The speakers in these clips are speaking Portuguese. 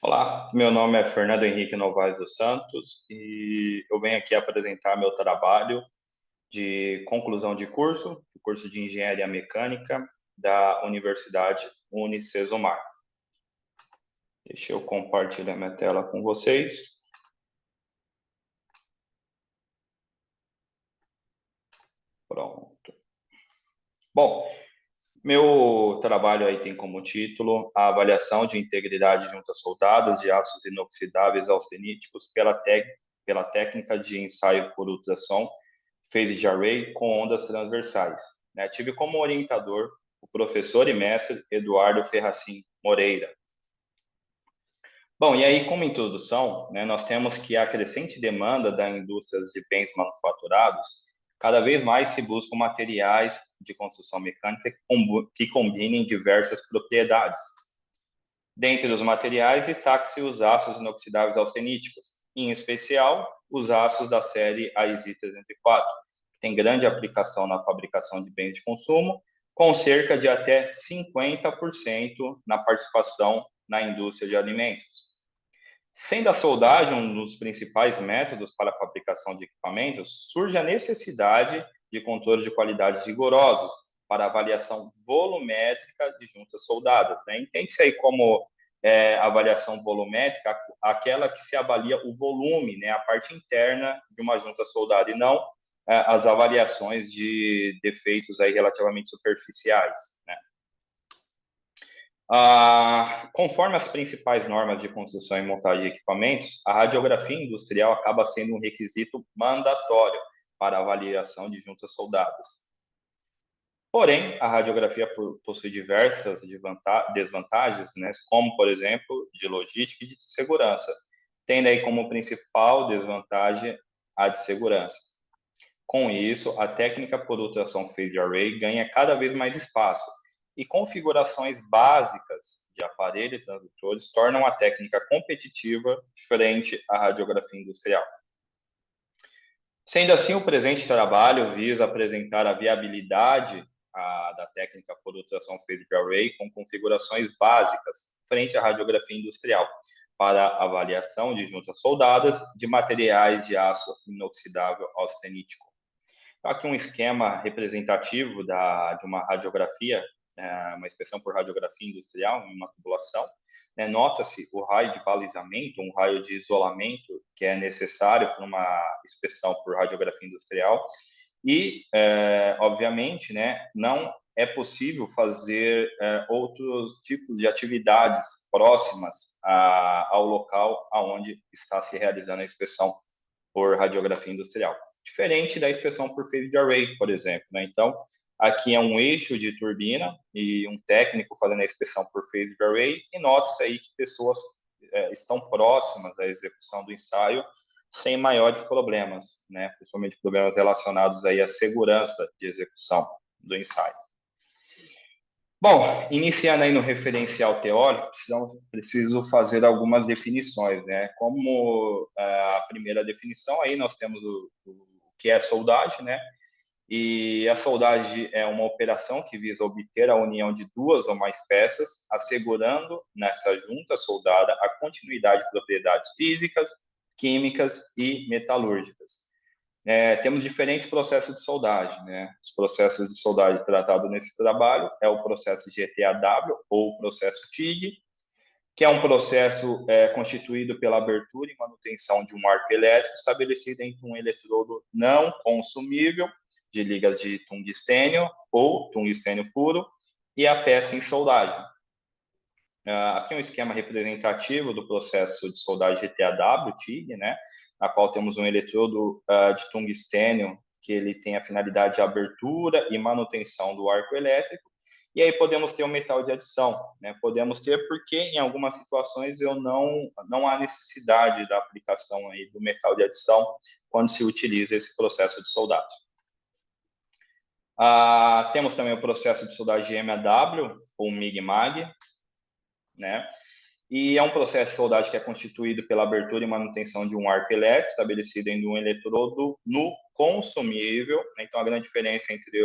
Olá, meu nome é Fernando Henrique Novaes dos Santos e eu venho aqui apresentar meu trabalho de conclusão de curso, o curso de Engenharia Mecânica da Universidade Unicesumar. Deixa eu compartilhar minha tela com vocês. Pronto. Bom, meu trabalho aí tem como título a avaliação de integridade de juntas soldadas de aços inoxidáveis austeníticos pela técnica de ensaio por ultrassom phased array com ondas transversais. Né? Tive como orientador o professor e mestre Eduardo Ferracin Moreira. Bom, e aí, como introdução, né, nós temos que a crescente demanda da indústria de bens manufaturados, cada vez mais se buscam materiais de construção mecânica que combinem diversas propriedades. Dentre os materiais, destaca-se os aços inoxidáveis austeníticos, em especial os aços da série AISI 304, que tem grande aplicação na fabricação de bens de consumo, com cerca de até 50% na participação na indústria de alimentos. Sendo a soldagem um dos principais métodos para a fabricação de equipamentos, surge a necessidade de controles de qualidade rigorosos para avaliação volumétrica de juntas soldadas. Né? Entende-se aí como avaliação volumétrica, aquela que se avalia o volume, né, a parte interna de uma junta soldada, e não as avaliações de defeitos aí relativamente superficiais. Né? Conforme as principais normas de construção e montagem de equipamentos, a radiografia industrial acaba sendo um requisito mandatório para a avaliação de juntas soldadas. Porém, a radiografia possui diversas desvantagens, né, como, por exemplo, de logística e de segurança, tendo aí como principal desvantagem a de segurança. Com isso, a técnica por ultrassom phased array ganha cada vez mais espaço, e configurações básicas de aparelho e tradutores tornam a técnica competitiva frente à radiografia industrial. Sendo assim, o presente trabalho visa apresentar a viabilidade da técnica por ultrassom phased array com configurações básicas frente à radiografia industrial para avaliação de juntas soldadas de materiais de aço inoxidável austenítico. Então, aqui um esquema representativo de uma radiografia, uma inspeção por radiografia industrial em uma tubulação. Né? Nota-se o raio de balizamento, um raio de isolamento que é necessário para uma inspeção por radiografia industrial. E, obviamente, né, não é possível fazer outros tipos de atividades próximas ao local onde está se realizando a inspeção por radiografia industrial, diferente da inspeção por phased array, por exemplo. Né? Então, aqui é um eixo de turbina e um técnico fazendo a inspeção por phased array, e nota-se aí que pessoas estão próximas da execução do ensaio sem maiores problemas, né? Principalmente problemas relacionados aí à segurança de execução do ensaio. Bom, iniciando aí no referencial teórico, preciso fazer algumas definições, né? Como a primeira definição, aí nós temos o que é soldagem, né? E a soldagem é uma operação que visa obter a união de duas ou mais peças, assegurando nessa junta soldada a continuidade de propriedades físicas, químicas e metalúrgicas. Temos diferentes processos de soldagem, né? Os processos de soldagem tratados nesse trabalho é o processo GTAW ou o processo TIG, que é um processo constituído pela abertura e manutenção de um arco elétrico estabelecido entre um eletrodo não consumível de ligas de tungstênio ou tungstênio puro e a peça em soldagem. Aqui é um esquema representativo do processo de soldagem GTAW, TIG, né? Na qual temos um eletrodo de tungstênio que ele tem a finalidade de abertura e manutenção do arco elétrico. E aí podemos ter o metal de adição, né? Podemos ter porque em algumas situações não há necessidade da aplicação aí do metal de adição quando se utiliza esse processo de soldagem. Temos também o processo de soldagem MAW ou MIG-MAG, né? E é um processo de soldagem que é constituído pela abertura e manutenção de um arco elétrico estabelecido em um eletrodo no consumível. Então, a grande diferença entre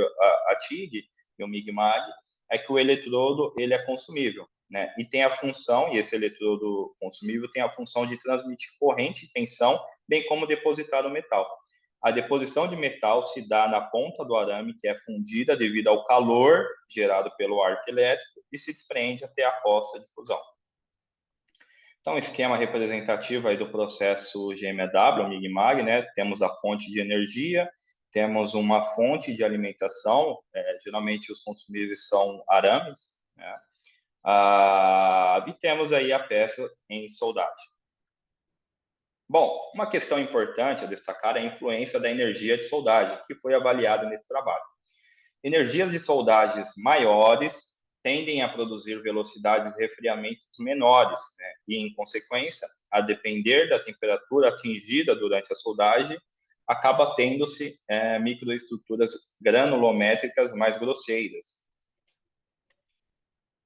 a TIG e o MIG-MAG é que o eletrodo ele é consumível. né? E tem a função, e esse eletrodo consumível tem a função de transmitir corrente e tensão, bem como depositar o metal. A deposição de metal se dá na ponta do arame, que é fundida devido ao calor gerado pelo arco elétrico e se desprende até a poça de fusão. Então, esquema representativo aí do processo GMAW, MIG-MAG, né? Temos a fonte de energia, temos uma fonte de alimentação, geralmente os consumíveis são arames, né? E temos aí a peça em soldagem. Bom, uma questão importante a destacar é a influência da energia de soldagem, que foi avaliada nesse trabalho. Energias de soldagens maiores tendem a produzir velocidades de resfriamento menores, né? E, em consequência, a depender da temperatura atingida durante a soldagem, acaba tendo-se microestruturas granulométricas mais grosseiras.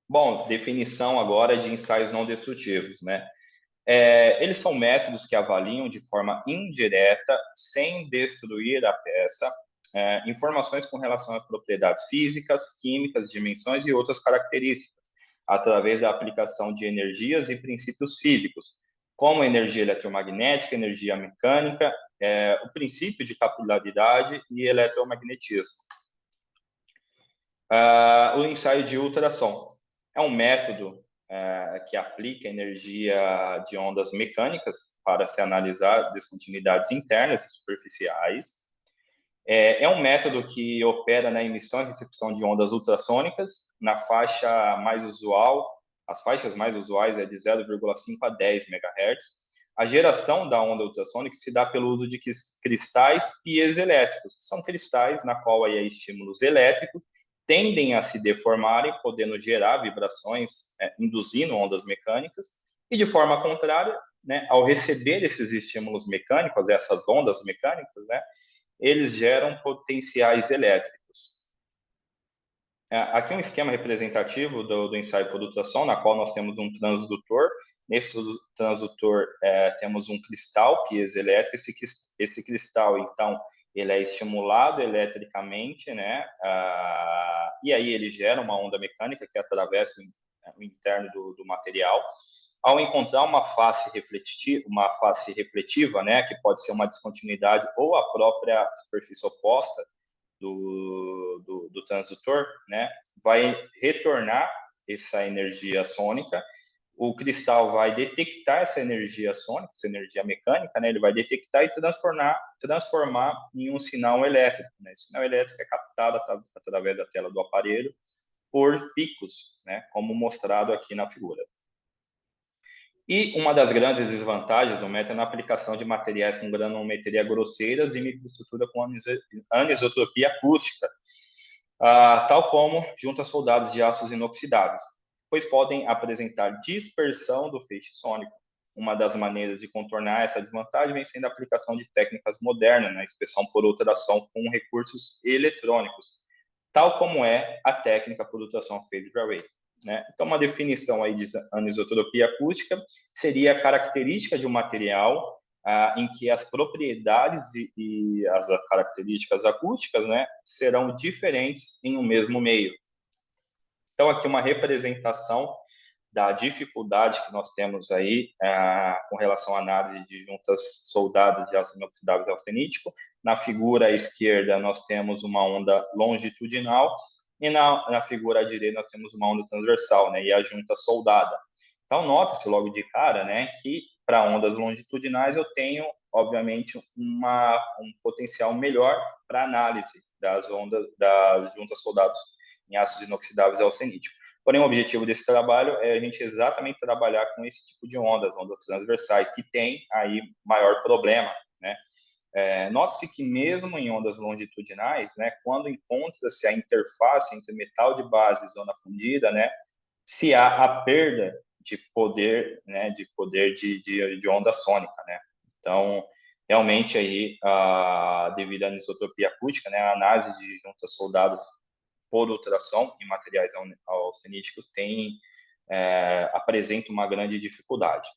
Bom, definição agora de ensaios não destrutivos, né? Eles são métodos que avaliam de forma indireta, sem destruir a peça, informações com relação a propriedades físicas, químicas, dimensões e outras características, através da aplicação de energias e princípios físicos, como energia eletromagnética, energia mecânica, o princípio de capilaridade e eletromagnetismo. O ensaio de ultrassom é um método que aplica energia de ondas mecânicas para se analisar descontinuidades internas e superficiais. É um método que opera na emissão e recepção de ondas ultrassônicas na faixa mais usual. As faixas mais usuais é de 0,5 a 10 MHz. A geração da onda ultrassônica se dá pelo uso de cristais piezoelétricos, que são cristais na qual aí estímulos elétricos tendem a se deformarem, podendo gerar vibrações, induzindo ondas mecânicas, e de forma contrária, né, ao receber esses estímulos mecânicos, essas ondas mecânicas, né, eles geram potenciais elétricos. Aqui um esquema representativo do ensaio por ultrassom, na qual nós temos um transdutor. Nesse transdutor temos um cristal piezoelétrico. Esse cristal, então, ele é estimulado eletricamente, né? E aí ele gera uma onda mecânica que atravessa o interno do material. Ao encontrar uma face refletiva, né, que pode ser uma descontinuidade ou a própria superfície oposta do transdutor, né, vai retornar essa energia sônica. O cristal vai detectar essa energia sônica, essa energia mecânica, né, ele vai detectar e transformar em um sinal elétrico. Né? Esse sinal elétrico é captado através da tela do aparelho por picos, né, como mostrado aqui na figura. E uma das grandes desvantagens do método é na aplicação de materiais com granulometria grosseiras e microestrutura com anisotropia acústica, tal como juntas soldadas de aços inoxidáveis, pois podem apresentar dispersão do feixe sônico. Uma das maneiras de contornar essa desvantagem vem sendo a aplicação de técnicas modernas na inspeção por ultrassom com recursos eletrônicos, tal como é a técnica por ultrassom phased array. Né? Então, uma definição aí de anisotropia acústica seria a característica de um material em que as propriedades e as características acústicas, né, serão diferentes em um mesmo meio. Então, aqui uma representação da dificuldade que nós temos aí com relação à análise de juntas soldadas de aço inoxidável e austenítico. Na figura à esquerda, nós temos uma onda longitudinal, e na figura à direita nós temos uma onda transversal, né, e a junta soldada. Então, nota-se logo de cara, né, que para ondas longitudinais eu tenho, obviamente, um potencial melhor para análise das ondas das juntas soldadas em aços inoxidáveis e austenítico. Porém, o objetivo desse trabalho é a gente exatamente trabalhar com esse tipo de ondas transversais, que tem aí maior problema, né? Note-se que mesmo em ondas longitudinais, né, quando encontra-se a interface entre metal de base e zona fundida, né, se há a perda de poder, né, de onda sônica, né? Então, realmente aí, devido à anisotropia acústica, né, a análise de juntas soldadas por ultrassom em materiais austeníticos apresenta uma grande dificuldade.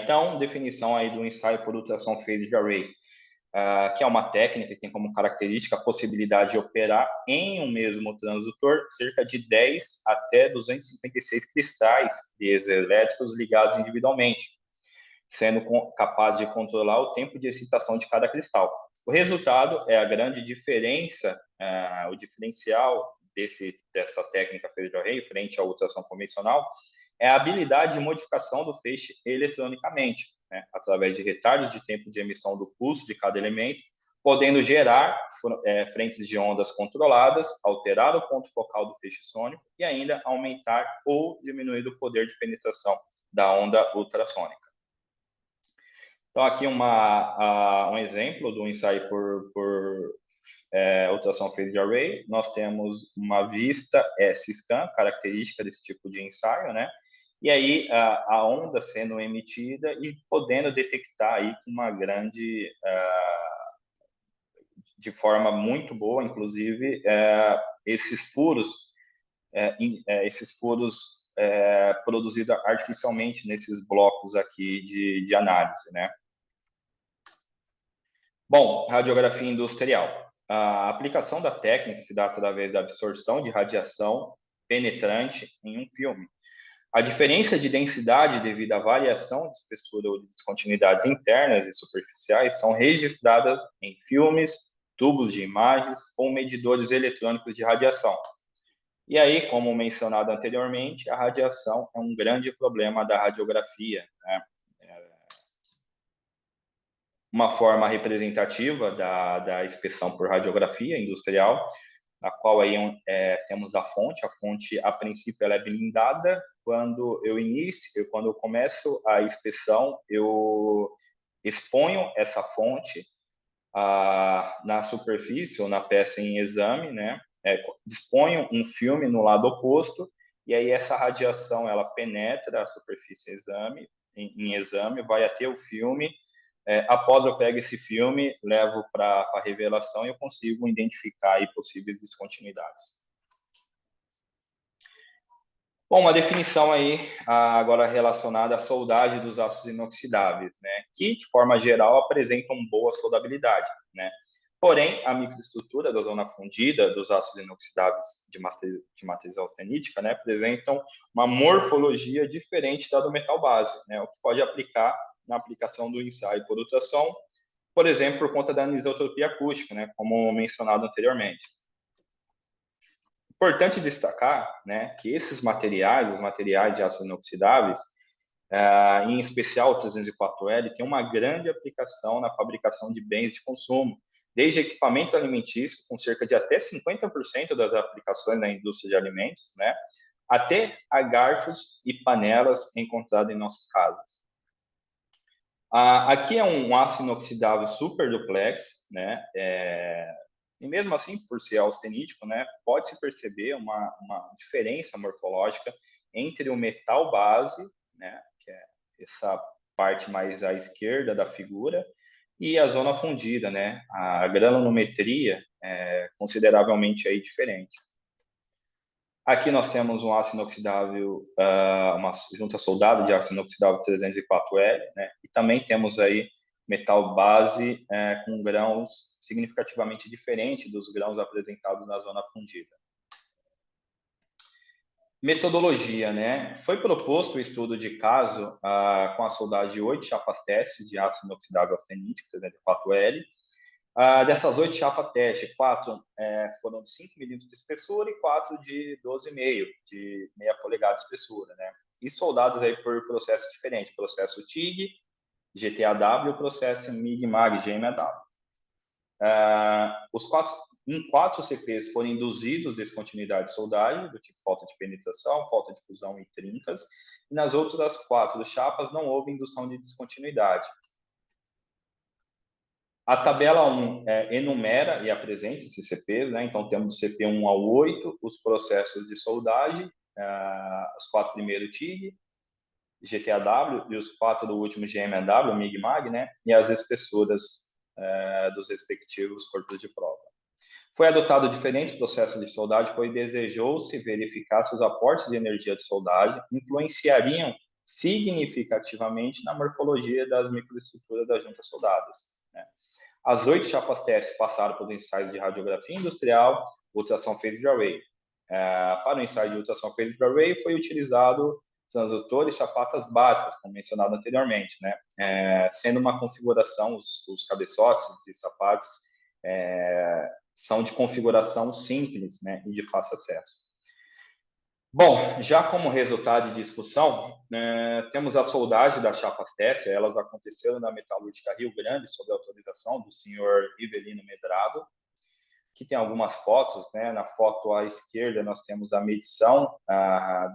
Então, definição aí do ensaio por ultrassom phased array. que é uma técnica que tem como característica a possibilidade de operar em um mesmo transdutor cerca de 10 até 256 cristais piezoelétricos ligados individualmente, sendo capaz de controlar o tempo de excitação de cada cristal. O resultado é a grande diferença, o diferencial dessa técnica Federer-Rey frente à ultrassom convencional é a habilidade de modificação do feixe eletronicamente, né, através de retardos de tempo de emissão do pulso de cada elemento, podendo gerar frentes de ondas controladas, alterar o ponto focal do feixe sônico e ainda aumentar ou diminuir o poder de penetração da onda ultrassônica. Então, aqui um exemplo do ensaio por ultrassom phased array. Nós temos uma vista S-scan, característica desse tipo de ensaio, né? E aí a onda sendo emitida e podendo detectar aí uma grande, de forma muito boa, inclusive, esses furos produzidos artificialmente nesses blocos aqui de análise, né? Bom, radiografia industrial. A aplicação da técnica se dá através da absorção de radiação penetrante em um filme. A diferença de densidade devido à variação de espessura ou de descontinuidades internas e superficiais são registradas em filmes, tubos de imagens ou medidores eletrônicos de radiação. E aí, como mencionado anteriormente, a radiação é um grande problema da radiografia, né? Uma forma representativa da inspeção por radiografia industrial, na qual aí temos a fonte a princípio ela é blindada. Quando eu começo a inspeção, eu exponho essa fonte na superfície ou na peça em exame, né? Disponho um filme no lado oposto, e aí essa radiação ela penetra a superfície em exame, vai até o filme. Após eu pego esse filme, levo para a revelação e eu consigo identificar aí possíveis descontinuidades. Bom, uma definição aí agora relacionada à soldagem dos aços inoxidáveis, né, que de forma geral apresentam boa soldabilidade, né. Porém, a microestrutura da zona fundida dos aços inoxidáveis de matriz austenítica, né, apresentam uma morfologia diferente da do metal base, né, o que pode aplicar na aplicação do ensaio por ultrassom, por exemplo, por conta da anisotropia acústica, né, como mencionado anteriormente. Importante destacar, né, que esses materiais, os materiais de aços inoxidáveis, em especial o 304L, tem uma grande aplicação na fabricação de bens de consumo, desde equipamentos alimentícios, com cerca de até 50% das aplicações na indústria de alimentos, né, até a garfos e panelas encontrados em nossas casas. Aqui é um aço inoxidável super duplex, né? E mesmo assim, por ser austenítico, né, pode-se perceber uma diferença morfológica entre o metal base, né, que é essa parte mais à esquerda da figura, e a zona fundida, né? A granulometria é consideravelmente aí diferente. Aqui nós temos um aço inoxidável, uma junta soldada de aço inoxidável 304L, né? E também temos aí metal base com grãos significativamente diferentes dos grãos apresentados na zona fundida. Metodologia, né? Foi proposto o estudo de caso com a soldagem de 8 chapas teste de aço inoxidável austenítico 304L. Dessas 8 chapas teste, 4 foram de 5 milímetros de espessura e 4 de 12,5, de meia polegada de espessura, né? E soldados aí por processos diferentes, processo TIG, GTAW, processo MIG-MAG, GMAW. Em 4 CPs foram induzidos descontinuidade de soldagem, do tipo falta de penetração, falta de fusão e trincas, e nas outras 4 chapas não houve indução de descontinuidade. A tabela 1 enumera e apresenta esses CPs, né? Então temos do CP 1 ao 8 os processos de soldagem, os 4 primeiros TIG, GTAW e os 4 do último GMAW, MIG-MAG, né? E as espessuras dos respectivos corpos de prova. Foi adotado diferentes processos de soldagem, pois desejou-se verificar se os aportes de energia de soldagem influenciariam significativamente na morfologia das microestruturas das juntas soldadas, né? As 8 chapas testes passaram por ensaios de radiografia industrial, ultrassom phased array. Para o ensaio de ultrassom phased array foi utilizado transdutores chapatas básicas, como mencionado anteriormente, né? Sendo uma configuração, os cabeçotes e sapatos são de configuração simples, né, e de fácil acesso. Bom, já como resultado de discussão, temos a soldagem das chapas teste, elas aconteceram na Metalúrgica Rio Grande, sob autorização do senhor Rivelino Medrado, que tem algumas fotos, né? Na foto à esquerda nós temos a medição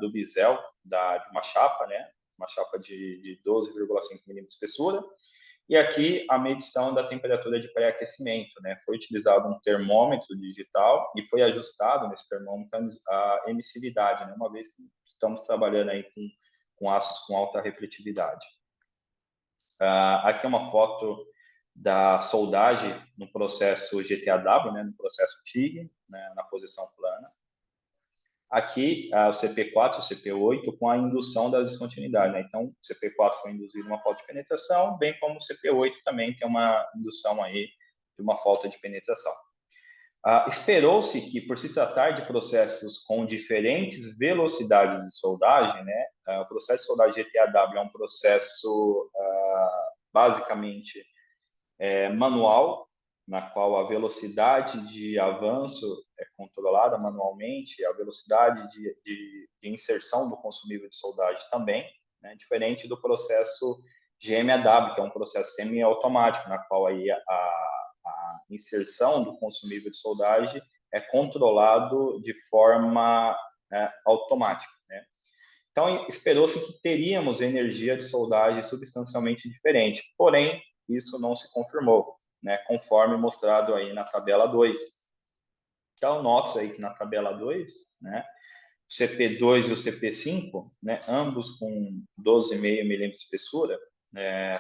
do bisel de uma chapa, né? Uma chapa de 12,5 milímetros de espessura, e aqui a medição da temperatura de pré-aquecimento, né? Foi utilizado um termômetro digital e foi ajustado nesse termômetro a emissividade, né? Uma vez que estamos trabalhando aí com aços com alta refletividade. Aqui é uma foto da soldagem no processo GTAW, né? No processo TIG, né? Na posição plana. Aqui, o CP4 e o CP8 com a indução das descontinuidades, né? Então, o CP4 foi induzido uma falta de penetração, bem como o CP8 também tem uma indução aí de uma falta de penetração. Esperou-se que, por se tratar de processos com diferentes velocidades de soldagem, né? O processo de soldagem GTAW é um processo basicamente manual, na qual a velocidade de avanço é controlada manualmente, a velocidade de inserção do consumível de soldagem também, né? Diferente do processo GMAW, que é um processo semiautomático, na qual aí a inserção do consumível de soldagem é controlado de forma automática, né? Então, esperou-se que teríamos energia de soldagem substancialmente diferente, porém, isso não se confirmou, né, conforme mostrado aí na tabela 2. Então, nota aí que na tabela 2, né, o CP2 e o CP5, né, ambos com 12,5 milímetros de espessura,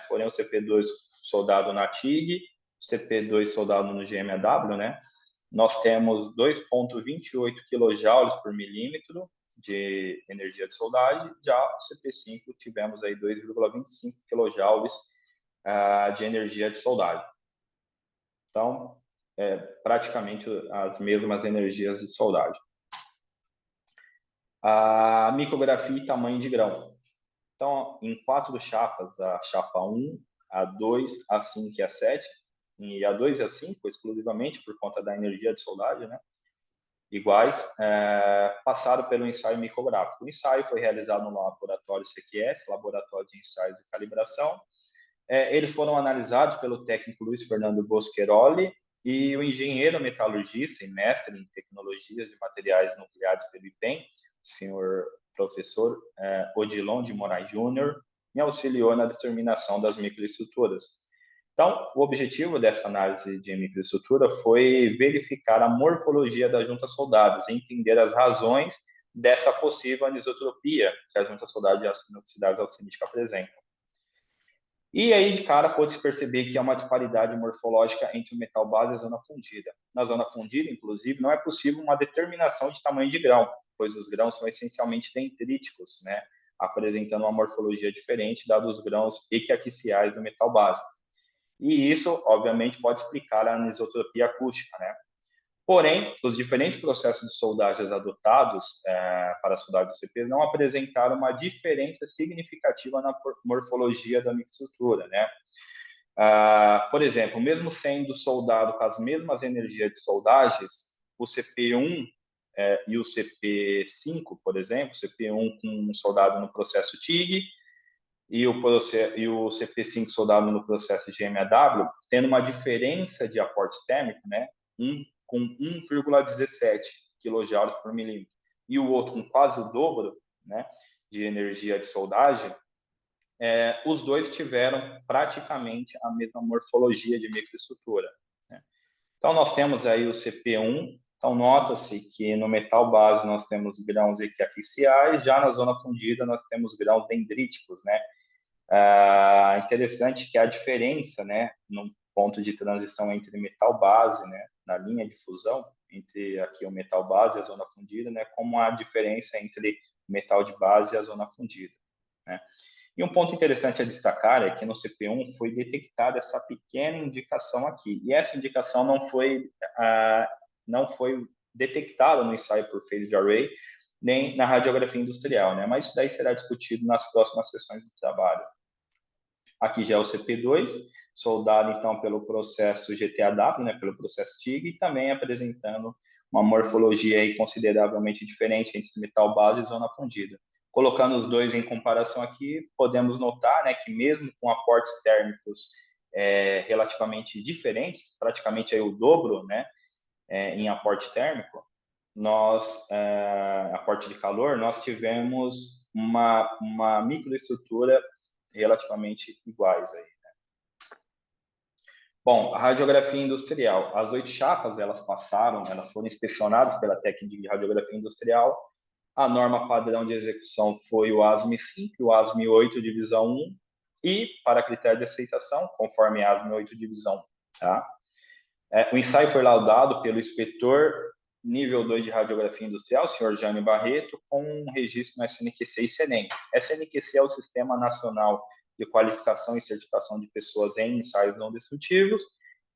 porém o CP2 soldado na TIG, o CP2 soldado no GMAW, né, nós temos 2,28 kJ por milímetro de energia de soldagem, já o CP5 tivemos aí 2,25 kJ de energia de soldagem. Então, praticamente as mesmas energias de soldagem. A micrografia e tamanho de grão. Então, em 4 chapas, a chapa 1, a 2, a 5 e a 7, e a 2 e a 5, exclusivamente por conta da energia de soldagem, né? Iguais, passaram pelo ensaio micrográfico. O ensaio foi realizado no laboratório CQF, Laboratório de Ensaios e Calibração. Eles foram analisados pelo técnico Luiz Fernando Boscheroli e o engenheiro metalurgista e mestre em tecnologias de materiais nucleares pelo IPEM, o senhor professor Odilon de Moraes Júnior, me auxiliou na determinação das microestruturas. Então, o objetivo dessa análise de microestrutura foi verificar a morfologia das juntas soldadas, entender as razões dessa possível anisotropia que as juntas soldadas de aço inoxidável alcinítica apresentam. E aí, de cara, pode-se perceber que há uma disparidade morfológica entre o metal base e a zona fundida. Na zona fundida, inclusive, não é possível uma determinação de tamanho de grão, pois os grãos são essencialmente dendríticos, né, apresentando uma morfologia diferente dados os grãos equiaxiais do metal base. E isso, obviamente, pode explicar a anisotropia acústica, né? Porém, os diferentes processos de soldagens adotados para a soldagem do CP não apresentaram uma diferença significativa na morfologia da microestrutura, né? Por exemplo, mesmo sendo soldado com as mesmas energias de soldagens, o CP1 e o CP5, por exemplo, CP1 com um soldado no processo TIG e o CP5 soldado no processo GMAW, tendo uma diferença de aporte térmico, né? Com 1,17 kJ por milímetro e o outro com quase o dobro, né, de energia de soldagem, os dois tiveram praticamente a mesma morfologia de microestrutura, né? Então, nós temos aí o CP1. Então, nota-se que no metal base nós temos grãos equiaxiais, já na zona fundida nós temos grãos dendríticos, né? Interessante que a diferença, né, no ponto de transição entre metal base, né, na linha de fusão entre aqui o metal base e a zona fundida, né, como a diferença entre metal de base e a zona fundida, né? E um ponto interessante a destacar é que no CP1 foi detectada essa pequena indicação aqui, e essa indicação não foi detectada no ensaio por phased array, nem na radiografia industrial, né? Mas isso daí será discutido nas próximas sessões de trabalho. Aqui já é o CP2, soldado então pelo processo GTAW, né, pelo processo TIG, e também apresentando uma morfologia aí consideravelmente diferente entre metal base e zona fundida. Colocando os dois em comparação aqui, podemos notar, né, que mesmo com aportes térmicos relativamente diferentes, praticamente aí o dobro, né, em aporte térmico, aporte de calor, nós tivemos uma microestrutura relativamente iguais aí. Bom, a radiografia industrial, as 8 chapas, elas foram inspecionadas pela técnica de radiografia industrial. A norma padrão de execução foi o ASME 5, o ASME 8, divisão 1, e, para critério de aceitação, conforme ASME 8, divisão 1. Tá? O ensaio foi laudado pelo inspetor nível 2 de radiografia industrial, o senhor Jânio Barreto, com um registro no SNQC e SENEM. SNQC é o Sistema Nacional de Qualificação e Certificação de Pessoas em Ensaios Não Destrutivos,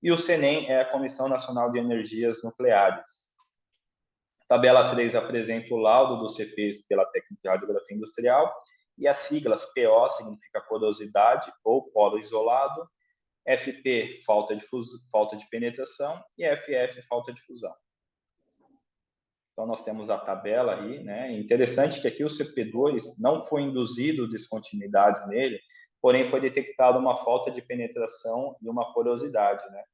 e o SENEM é a Comissão Nacional de Energias Nucleares. Tabela 3 apresenta o laudo dos CPs pela técnica de radiografia industrial, e as siglas PO significa porosidade ou polo isolado, FP, falta de penetração, e FF, falta de fusão. Então, nós temos a tabela aí, né? Interessante que aqui o CP2 não foi induzido descontinuidades nele, porém foi detectada uma falta de penetração e uma porosidade, né?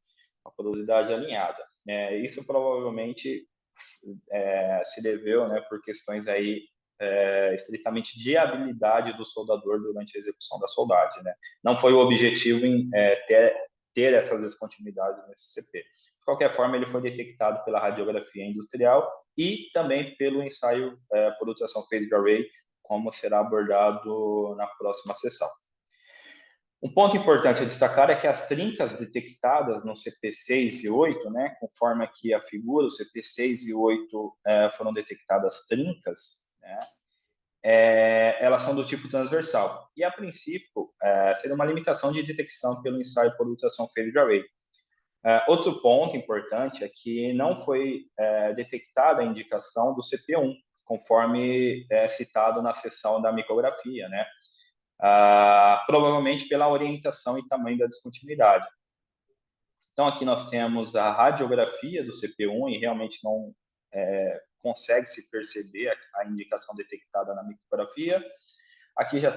Uma porosidade alinhada. Isso provavelmente se deveu, né, por questões aí estritamente de habilidade do soldador durante a execução da soldagem, né? Não foi o objetivo em ter essas descontinuidades nesse CP. De qualquer forma, ele foi detectado pela radiografia industrial e também pelo ensaio por ultrassom phased array, como será abordado na próxima sessão. Um ponto importante a destacar é que as trincas detectadas no CP6 e 8, né, conforme aqui a figura, o CP6 e 8 foram detectadas trincas, né, elas são do tipo transversal. E, a princípio, seria uma limitação de detecção pelo ensaio por ultrassom phased array. Outro ponto importante é que não foi detectada a indicação do CP1, conforme citado na seção da micrografia, né? Provavelmente pela orientação e tamanho da descontinuidade. Então, aqui nós temos a radiografia do CP1 e realmente não consegue se perceber a indicação detectada na micrografia. Aqui já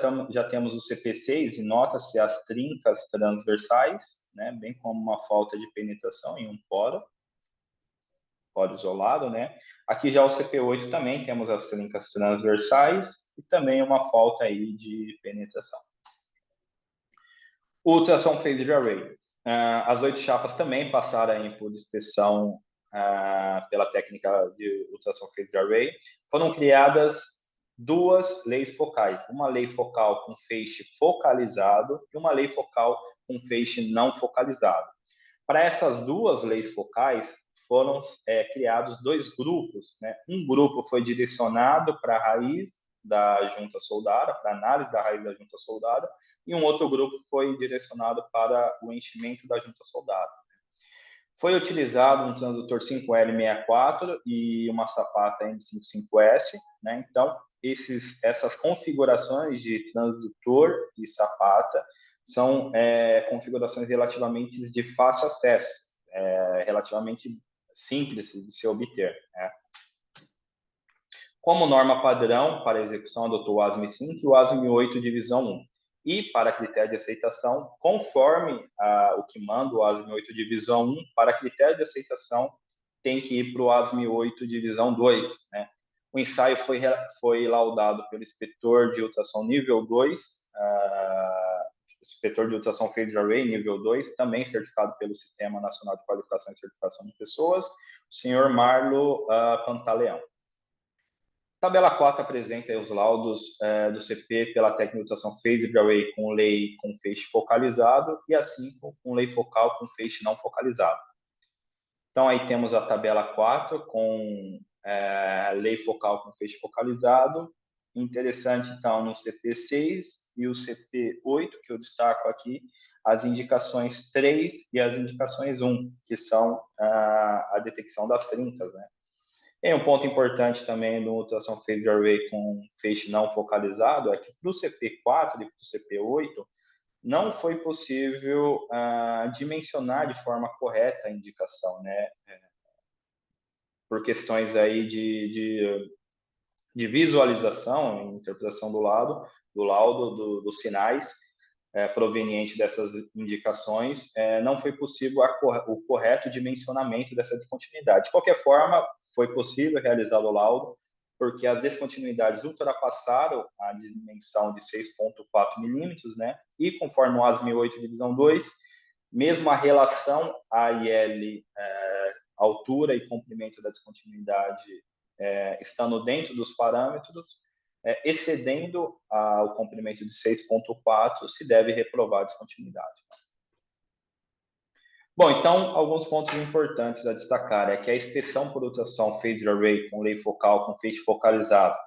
temos o CP6 e nota-se as trincas transversais, né, bem como uma falta de penetração em um poro isolado, né? Aqui já o CP8 também temos as trincas transversais e também uma falta aí de penetração. O ultrassom phased array. As 8 chapas também passaram por inspeção pela técnica de ultrassom phased array. Foram criadas 2 leis focais, uma lei focal com feixe focalizado e uma lei focal com feixe não focalizado. Para essas 2 leis focais, foram criados 2 grupos, né? Um grupo foi direcionado para a raiz da junta soldada, para análise da raiz da junta soldada, e um outro grupo foi direcionado para o enchimento da junta soldada. Foi utilizado um transdutor 5L64 e uma sapata M55S, né? Então, essas configurações de transdutor e sapata são configurações relativamente de fácil acesso, relativamente simples de se obter, né? Como norma padrão para execução, adotou o ASME 5 e o ASME 8, divisão 1. E, para critério de aceitação, conforme o que manda o ASME 8, divisão 1, para critério de aceitação, tem que ir para o ASME 8, divisão 2. Né? O ensaio foi laudado pelo inspetor de ultrassom nível 2, inspetor de ultrassom phased array nível 2, também certificado pelo Sistema Nacional de Qualificação e Certificação de Pessoas, o senhor Marlo Pantaleão. Tabela 4 apresenta os laudos do CP pela técnica de ultrassom phased array com lei com feixe focalizado e a 5 com lei focal com feixe não focalizado. Então, aí temos a tabela 4 com lei focal com feixe focalizado interessante, então, no CP6 e o CP8, que eu destaco aqui, as indicações 3 e as indicações 1, que são a detecção das trincas, né? E um ponto importante também no ultrassom phased array com feixe não focalizado é que para o CP4 e para o CP8 não foi possível dimensionar de forma correta a indicação, né? Por questões aí de visualização, interpretação do laudo, dos sinais provenientes dessas indicações, não foi possível o correto dimensionamento dessa descontinuidade. De qualquer forma, foi possível realizar o laudo, porque as descontinuidades ultrapassaram a dimensão de 6,4 milímetros, né? E conforme o AS 1008 divisão 2, mesmo a relação AIL, altura e comprimento da descontinuidade, estando dentro dos parâmetros, excedendo o comprimento de 6,4, se deve reprovar a descontinuidade. Bom, então, alguns pontos importantes a destacar é que a inspeção por ultrassom phased array com lei focal com feixe focalizado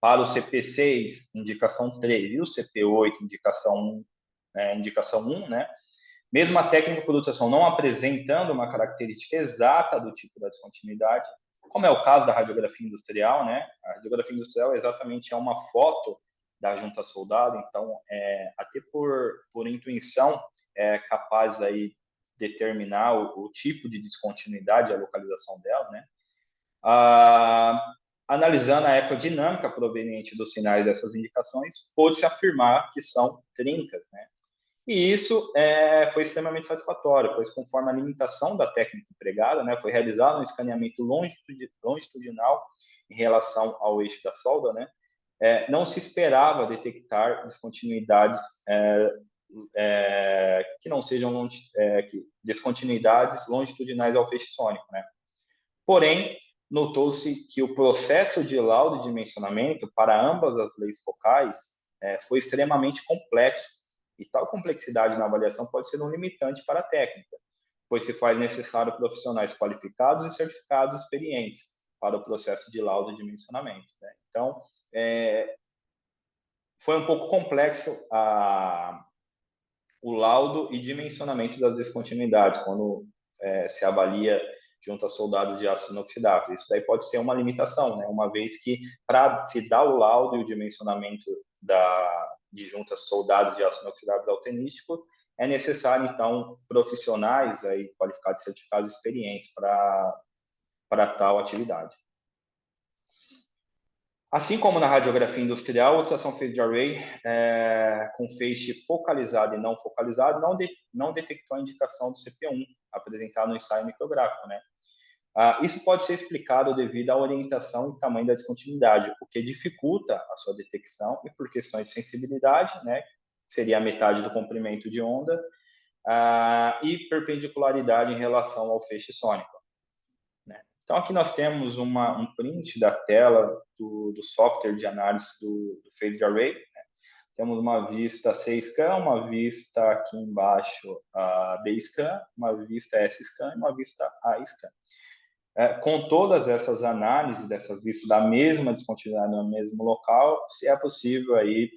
para o CP6, indicação 3, e o CP8, indicação 1, né? Mesmo a técnica por ultrassom não apresentando uma característica exata do tipo da descontinuidade, como é o caso da radiografia industrial, né? A radiografia industrial exatamente é uma foto da junta soldado, então, até por intuição, é capaz aí determinar o tipo de descontinuidade, a localização dela, né? Analisando a ecodinâmica proveniente dos sinais dessas indicações, pôde-se afirmar que são trincas, né? E isso foi extremamente satisfatório, pois conforme a limitação da técnica empregada, né, foi realizado um escaneamento longitudinal em relação ao eixo da solda, né, não se esperava detectar descontinuidades que não sejam descontinuidades longitudinais ao feixe sônico, né. Porém, notou-se que o processo de laudo e dimensionamento para ambas as leis focais foi extremamente complexo, e tal complexidade na avaliação pode ser um limitante para a técnica, pois se faz necessário profissionais qualificados e certificados experientes para o processo de laudo e dimensionamento, né? Então, foi um pouco complexo o laudo e dimensionamento das descontinuidades, quando se avalia junto a soldados de aço inoxidável. Isso daí pode ser uma limitação, né? Uma vez que, para se dar o laudo e o dimensionamento de juntas soldados de aço inoxidável altenístico, é necessário, então, profissionais aí, qualificados, certificados, experientes para tal atividade. Assim como na radiografia industrial, a ultrassom phased array com feixe focalizado e não focalizado não detectou a indicação do CP1 apresentada no ensaio micrográfico, né? Isso pode ser explicado devido à orientação e tamanho da descontinuidade, o que dificulta a sua detecção, e por questões de sensibilidade, né, seria a metade do comprimento de onda, e perpendicularidade em relação ao feixe sônico, né? Então, aqui nós temos um print da tela do software de análise do phased array, né? Temos uma vista C-scan, uma vista aqui embaixo B-scan, uma vista S-scan e uma vista A-scan. Com todas essas análises dessas vistas da mesma descontinuidade no mesmo local, se é possível aí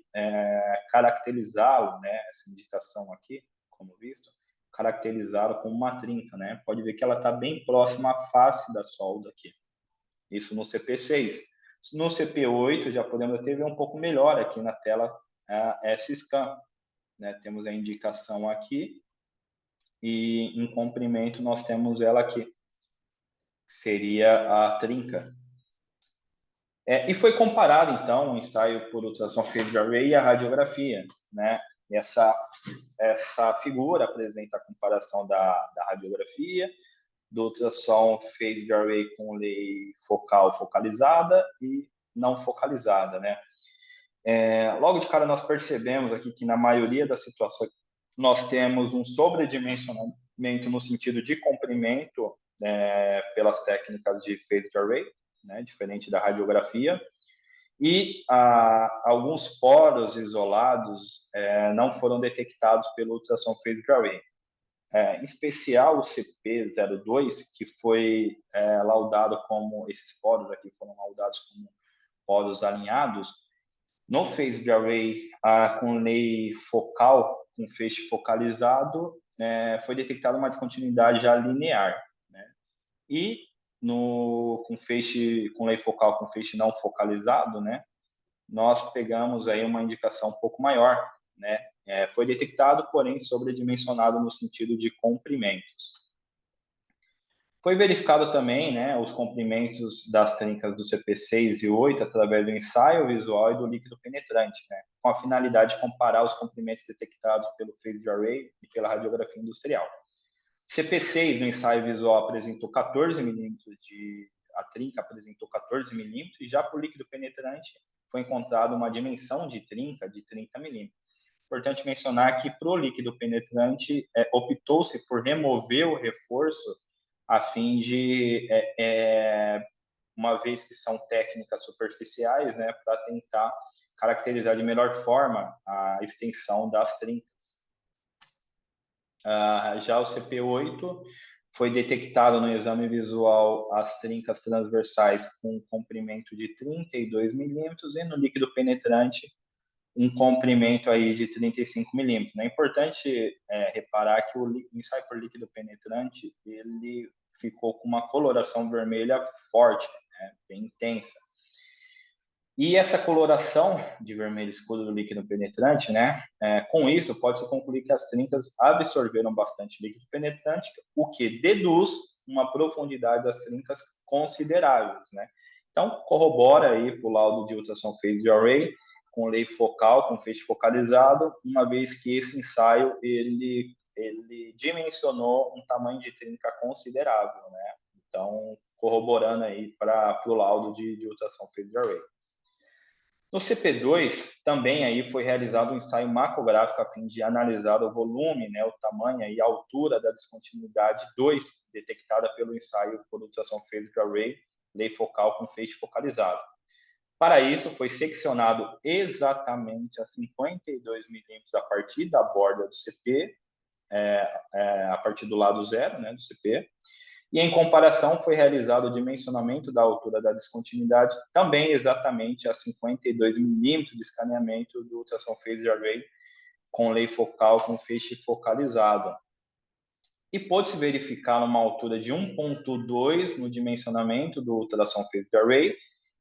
caracterizá-lo, né, essa indicação aqui, como visto, caracterizá-lo como uma trinca, né? Pode ver que ela está bem próxima à face da solda aqui. Isso no CP6. No CP8 já podemos até ver um pouco melhor aqui na tela S-scan, né? Temos a indicação aqui e em comprimento nós temos ela aqui, seria a trinca. E foi comparado, então, o ensaio por ultrassom phased array e a radiografia, né? Essa figura apresenta a comparação da radiografia, do ultrassom phased array com lei focal focalizada e não focalizada, né? Logo de cara nós percebemos aqui que na maioria das situações nós temos um sobredimensionamento no sentido de comprimento pelas técnicas de phased array, né, diferente da radiografia, e alguns poros isolados não foram detectados pelo ultrassom phased array. Em especial o CP02, que foi laudado como, esses poros aqui foram laudados como poros alinhados, No phased array com lei focal, com feixe focalizado, foi detectada uma descontinuidade já linear, né? E com lei focal com feixe não focalizado, né, nós pegamos aí uma indicação um pouco maior, né? Foi detectado, porém sobredimensionado no sentido de comprimentos. Foi verificado também, né, os comprimentos das trincas do CP6 e 8 através do ensaio visual e do líquido penetrante, né, com a finalidade de comparar os comprimentos detectados pelo phased array e pela radiografia industrial. CP6 no ensaio visual apresentou 14 milímetros a trinca apresentou 14 milímetros e já por líquido penetrante foi encontrada uma dimensão de trinca de 30 milímetros. Importante mencionar que para o líquido penetrante optou-se por remover o reforço a fim de, uma vez que são técnicas superficiais, né, para tentar caracterizar de melhor forma a extensão das trincas. Já o CP8 foi detectado no exame visual as trincas transversais com comprimento de 32 milímetros e no líquido penetrante um comprimento aí de 35 milímetros. É importante reparar que o ensaio por líquido penetrante ele ficou com uma coloração vermelha forte, né, bem intensa. E essa coloração de vermelho escuro do líquido penetrante, né, com isso pode-se concluir que as trincas absorveram bastante líquido penetrante, o que deduz uma profundidade das trincas consideráveis, né? Então, corrobora aí para o laudo de ultrassom phased array com lei focal, com feixe focalizado, uma vez que esse ensaio ele dimensionou um tamanho de trinca considerável, né? Então, corroborando aí para o laudo de ultrassom phased array. No CP2, também aí foi realizado um ensaio macrográfico a fim de analisar o volume, né, o tamanho e a altura da descontinuidade 2, detectada pelo ensaio por ultrassom phased array, lei focal com feixe focalizado. Para isso, foi seccionado exatamente a 52 milímetros a partir da borda do CP, a partir do lado zero, né, do CP, e em comparação foi realizado o dimensionamento da altura da descontinuidade, também exatamente a 52 milímetros de escaneamento do ultrassom phased array com lei focal com feixe focalizado. E pôde-se verificar uma altura de 1.2 no dimensionamento do ultrassom phased array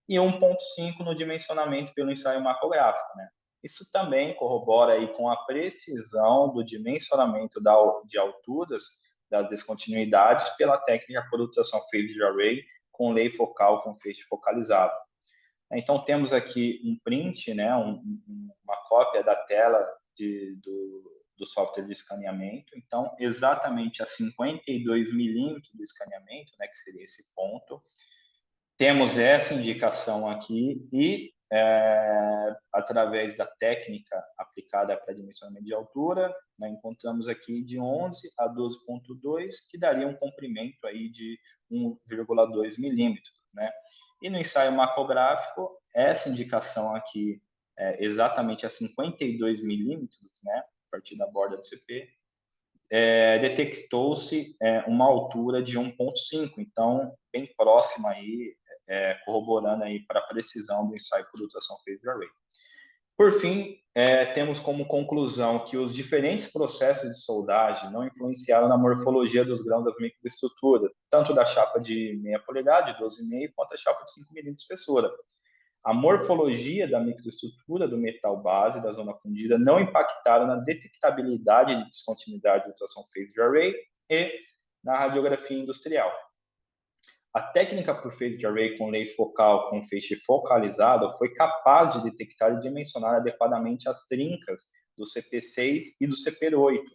e 1.5 no dimensionamento pelo ensaio macrográfico, né? Isso também corrobora aí com a precisão do dimensionamento de alturas das descontinuidades pela técnica por ultrassom phased array com lei focal com feixe focalizado. Então, temos aqui um print, né, uma cópia da tela do software de escaneamento. Então, exatamente a 52 milímetros do escaneamento, né, que seria esse ponto, temos essa indicação aqui e, através da técnica aplicada para dimensionamento de altura, né, encontramos aqui de 11 a 12,2, que daria um comprimento aí de 1,2 milímetros, né? E no ensaio macrográfico, essa indicação aqui, exatamente a 52 milímetros, né, a partir da borda do CP, detectou-se uma altura de 1,5, então bem próxima aí, corroborando aí para a precisão do ensaio por ultrassom phased array. Por fim, temos como conclusão que os diferentes processos de soldagem não influenciaram na morfologia dos grãos das microestruturas, tanto da chapa de meia polegada, de 12,5, quanto a chapa de 5 milímetros de espessura. A morfologia da microestrutura do metal base da zona fundida não impactaram na detectabilidade de descontinuidade do ultrassom phased array e na radiografia industrial. A técnica por phased array com lei focal com feixe focalizado foi capaz de detectar e dimensionar adequadamente as trincas do CP6 e do CP8.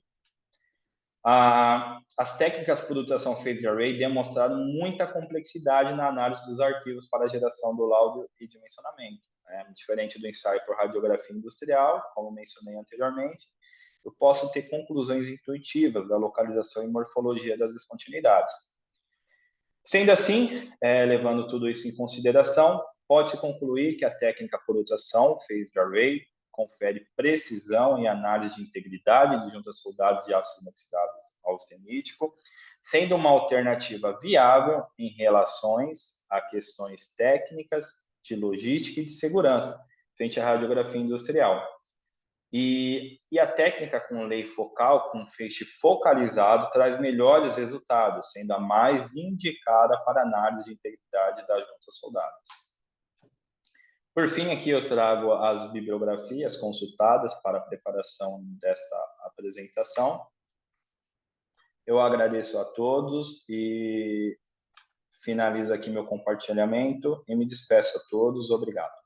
As técnicas por ultrassom phased array demonstraram muita complexidade na análise dos arquivos para a geração do laudo e dimensionamento. Diferente do ensaio por radiografia industrial, como mencionei anteriormente, eu posso ter conclusões intuitivas da localização e morfologia das descontinuidades. Sendo assim, levando tudo isso em consideração, pode-se concluir que a técnica por ultrassom phased array confere precisão e análise de integridade de juntas soldadas de ácido inoxidável austenítico, sendo uma alternativa viável em relações a questões técnicas, de logística e de segurança, frente à radiografia industrial. E a técnica com lei focal, com feixe focalizado, traz melhores resultados, sendo a mais indicada para análise de integridade das juntas soldadas. Por fim, aqui eu trago as bibliografias consultadas para a preparação desta apresentação. Eu agradeço a todos e finalizo aqui meu compartilhamento e me despeço a todos. Obrigado.